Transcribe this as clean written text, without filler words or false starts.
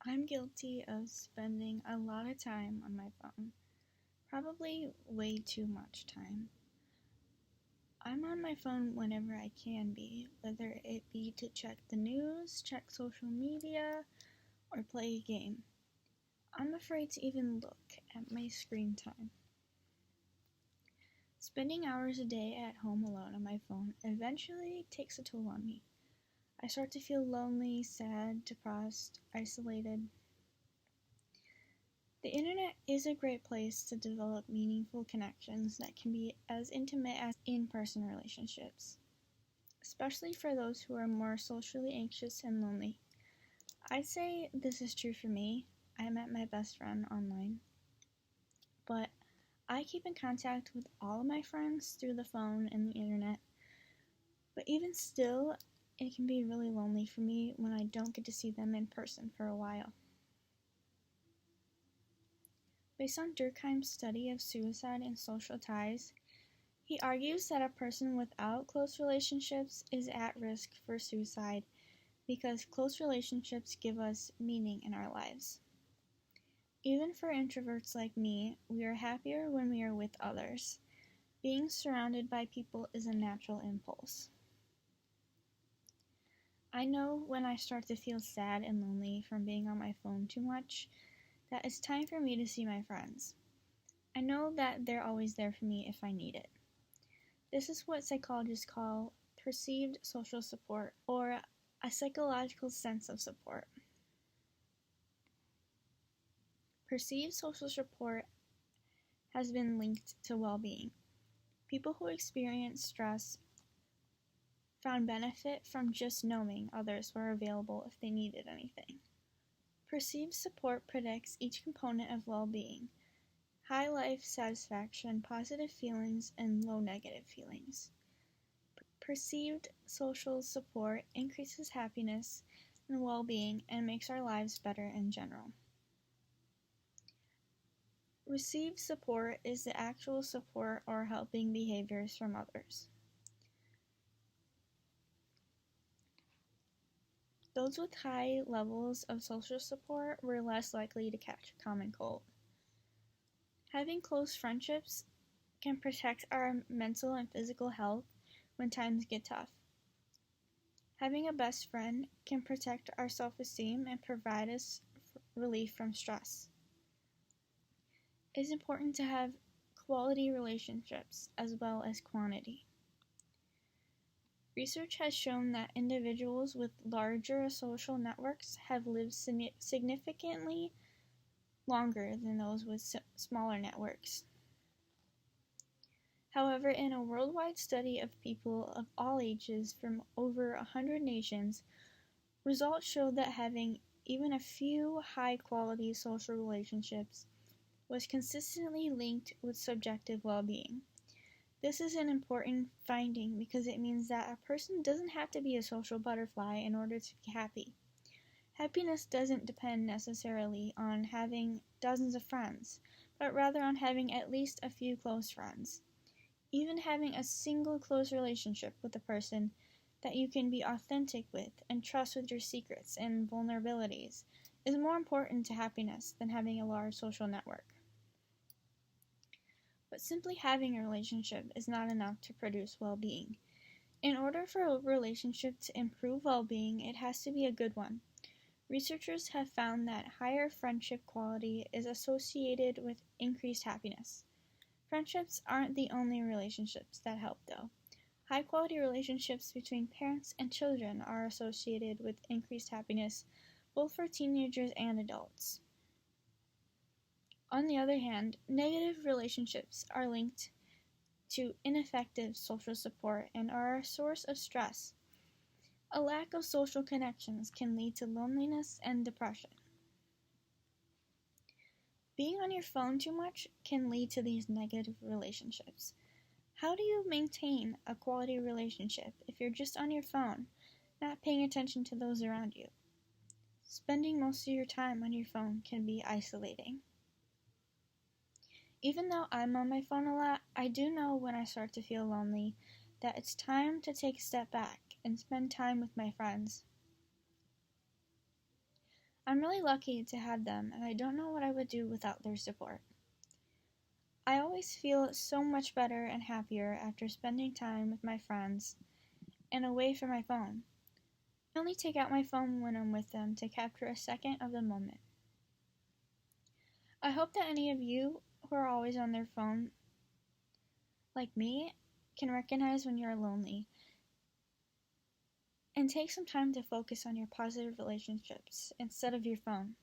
I'm guilty of spending a lot of time on my phone, probably way too much time. I'm on my phone whenever I can be, whether it be to check the news, check social media, or play a game. I'm afraid to even look at my screen time. Spending hours a day at home alone on my phone eventually takes a toll on me. I start to feel lonely, sad, depressed, isolated. The internet is a great place to develop meaningful connections that can be as intimate as in-person relationships, especially for those who are more socially anxious and lonely. I'd say this is true for me. I met my best friend online, but I keep in contact with all of my friends through the phone and the internet. But even still, it can be really lonely for me when I don't get to see them in person for a while. Based on Durkheim's study of suicide and social ties, he argues that a person without close relationships is at risk for suicide because close relationships give us meaning in our lives. Even for introverts like me, we are happier when we are with others. Being surrounded by people is a natural impulse. I know when I start to feel sad and lonely from being on my phone too much, that it's time for me to see my friends. I know that they're always there for me if I need it. This is what psychologists call perceived social support, or a psychological sense of support. Perceived social support has been linked to well-being. People who experience stress found benefit from just knowing others were available if they needed anything. Perceived support predicts each component of well-being: high life satisfaction, positive feelings, and low negative feelings. Perceived social support increases happiness and well-being and makes our lives better in general. Received support is the actual support or helping behaviors from others. Those with high levels of social support were less likely to catch a common cold. Having close friendships can protect our mental and physical health when times get tough. Having a best friend can protect our self-esteem and provide us relief from stress. It is important to have quality relationships as well as quantity. Research has shown that individuals with larger social networks have lived significantly longer than those with smaller networks. However, in a worldwide study of people of all ages from over 100 nations, results showed that having even a few high-quality social relationships was consistently linked with subjective well-being. This is an important finding because it means that a person doesn't have to be a social butterfly in order to be happy. Happiness doesn't depend necessarily on having dozens of friends, but rather on having at least a few close friends. Even having a single close relationship with a person that you can be authentic with and trust with your secrets and vulnerabilities is more important to happiness than having a large social network. But simply having a relationship is not enough to produce well-being. In order for a relationship to improve well-being, it has to be a good one. Researchers have found that higher friendship quality is associated with increased happiness. Friendships aren't the only relationships that help, though. High-quality relationships between parents and children are associated with increased happiness, both for teenagers and adults. On the other hand, negative relationships are linked to ineffective social support and are a source of stress. A lack of social connections can lead to loneliness and depression. Being on your phone too much can lead to these negative relationships. How do you maintain a quality relationship if you're just on your phone, not paying attention to those around you? Spending most of your time on your phone can be isolating. Even though I'm on my phone a lot, I do know when I start to feel lonely that it's time to take a step back and spend time with my friends. I'm really lucky to have them, and I don't know what I would do without their support. I always feel so much better and happier after spending time with my friends and away from my phone. I only take out my phone when I'm with them to capture a second of the moment. I hope that any of you who are always on their phone, like me, can recognize when you're lonely and take some time to focus on your positive relationships instead of your phone.